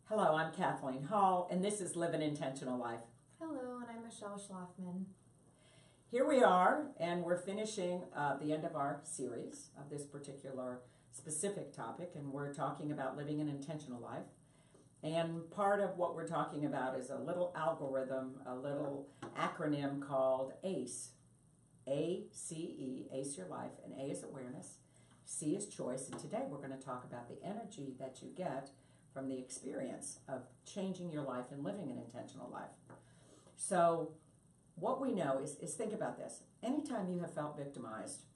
Hello, I'm Kathleen Hall, and this is Live an Intentional Life. Hello, and I'm Michelle Schlafman. Here we are, and we're finishing the end of our series of this particular specific topic, and we're talking about living an intentional life. And part of what we're talking about is a little algorithm, a little acronym called ACE. A-C-E, ACE Your Life, and A is awareness, C is choice, and today we're going to talk about the energy that you get from the experience of changing your life and living an intentional life. So what we know is think about this. Anytime you have felt victimized,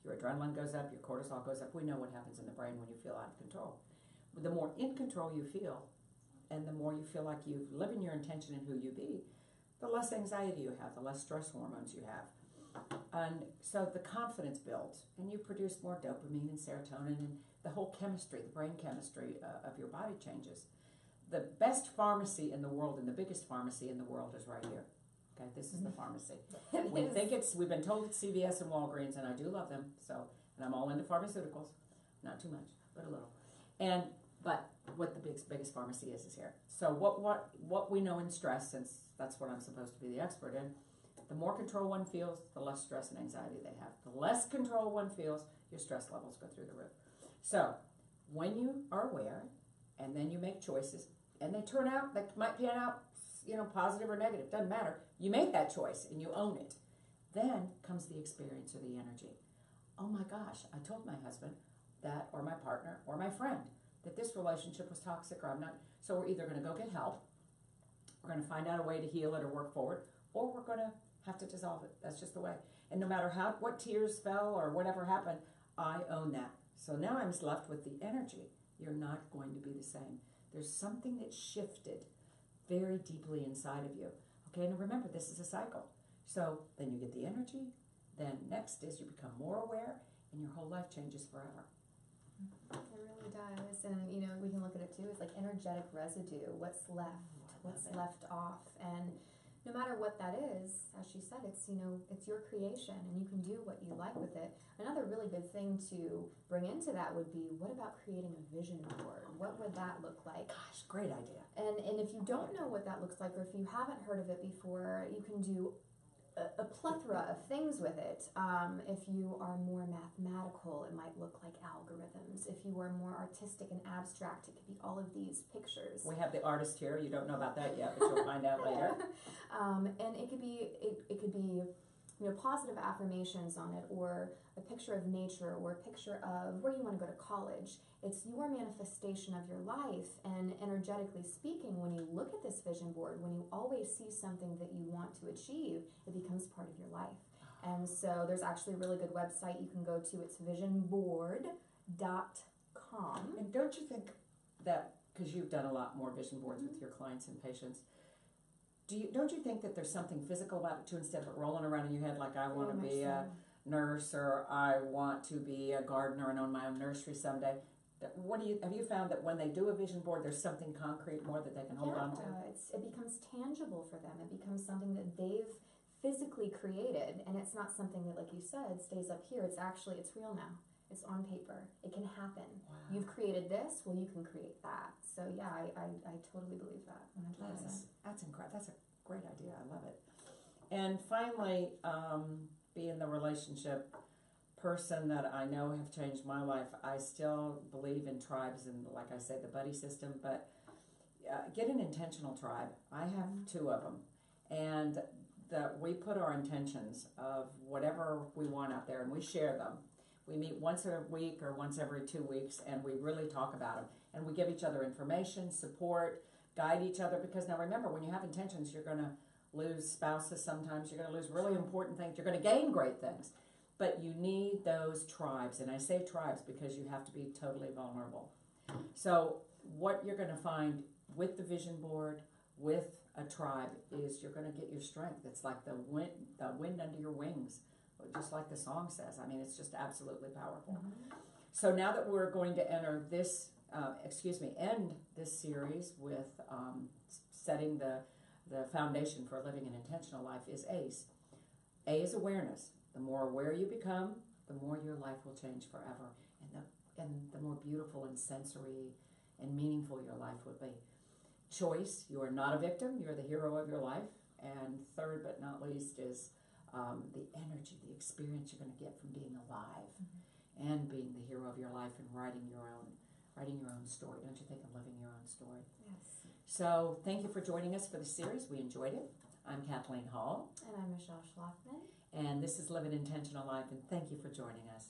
your adrenaline goes up, your cortisol goes up. We know what happens in the brain when you feel out of control. The more in control you feel, and the more you feel like you live in your intention and who you be, the less anxiety you have, the less stress hormones you have. And so the confidence builds, and you produce more dopamine and serotonin, and the whole chemistry, the brain chemistry of your body changes. The best pharmacy in the world and the biggest pharmacy in the world is right here. Okay, this is the pharmacy. We've been told it's CVS and Walgreens, and I do love them. So, and I'm all into pharmaceuticals, not too much, but a little. But what the biggest pharmacy is here. So what we know in stress, since that's what I'm supposed to be the expert in, the more control one feels, the less stress and anxiety they have. The less control one feels, your stress levels go through the roof. So when you are aware, and then you make choices, and they might pan out, positive or negative, doesn't matter. You made that choice and you own it. Then comes the experience or the energy. Oh my gosh, I told my husband that, or my partner, or my friend, that this relationship was toxic, or I'm not. So we're either going to go get help, we're going to find out a way to heal it or work forward, or we're going to have to dissolve it. That's just the way. And no matter what tears fell or whatever happened, I own that. So now I'm left with the energy. You're not going to be the same. There's something that shifted very deeply inside of you. Okay, and remember, this is a cycle. So then you get the energy. Then next is you become more aware, and your whole life changes forever. It really does. And, we can look at it too. It's like energetic residue. What's left? What's left off? And no matter what that is, as she said, it's your creation, and you can do what you like with it. Another really good thing to bring into that would be, what about creating a vision board? What would that look like? Gosh, great idea. And if you don't know what that looks like, or if you haven't heard of it before, you can do a plethora of things with it. If you are more mathematical, it might look like algorithms. If you are more artistic and abstract, it could be all of these pictures. We have the artist here. You don't know about that yet, but you'll find out later. And it could be positive affirmations on it, or a picture of nature, or a picture of where you want to go to college. It's your manifestation of your life. And energetically speaking, when you look at this vision board, when you always see something that you want to achieve, it becomes part of your life. And so there's actually a really good website you can go to. It's visionboard.com. And don't you think that, because you've done a lot more vision boards with your clients and patients, don't you think that there's something physical about it too, instead of it rolling around in your head like I want to be a nurse, or I want to be a gardener and own my own nursery someday? Have you found that when they do a vision board, there's something concrete more that they can hold on to? It becomes tangible for them. It becomes something that they've physically created, and it's not something that, like you said, stays up here. It's real now. It's on paper. It can happen. Wow. You've created this, well, you can create that. So yeah, I totally believe that. 100%. That's incredible. That's a great idea. I love it. And finally, being the relationship person that I know have changed my life, I still believe in tribes and, like I said, the buddy system, but get an intentional tribe. I have 2 of them. And we put our intentions of whatever we want out there, and we share them. We meet once a week or once every 2 weeks, and we really talk about them. And we give each other information, support, guide each other. Because now remember, when you have intentions, you're going to lose spouses sometimes. You're going to lose really important things. You're going to gain great things. But you need those tribes. And I say tribes because you have to be totally vulnerable. So what you're going to find with the vision board, with a tribe, is you're going to get your strength. It's like the wind under your wings. Just like the song says. I mean, it's just absolutely powerful. Mm-hmm. So now that we're going to end this series with setting the foundation for living an intentional life, is ACE. A is awareness. The more aware you become, the more your life will change forever, and the more beautiful and sensory and meaningful your life will be. choice. You are not a victim. You're the hero of your life. And third but not least is the energy, the experience you're going to get from being alive and being the hero of your life and writing your own story. Don't you think, of living your own story? Yes. So thank you for joining us for the series. We enjoyed it. I'm Kathleen Hall. And I'm Michelle Schlafman. And this is Live an Intentional Life, and thank you for joining us.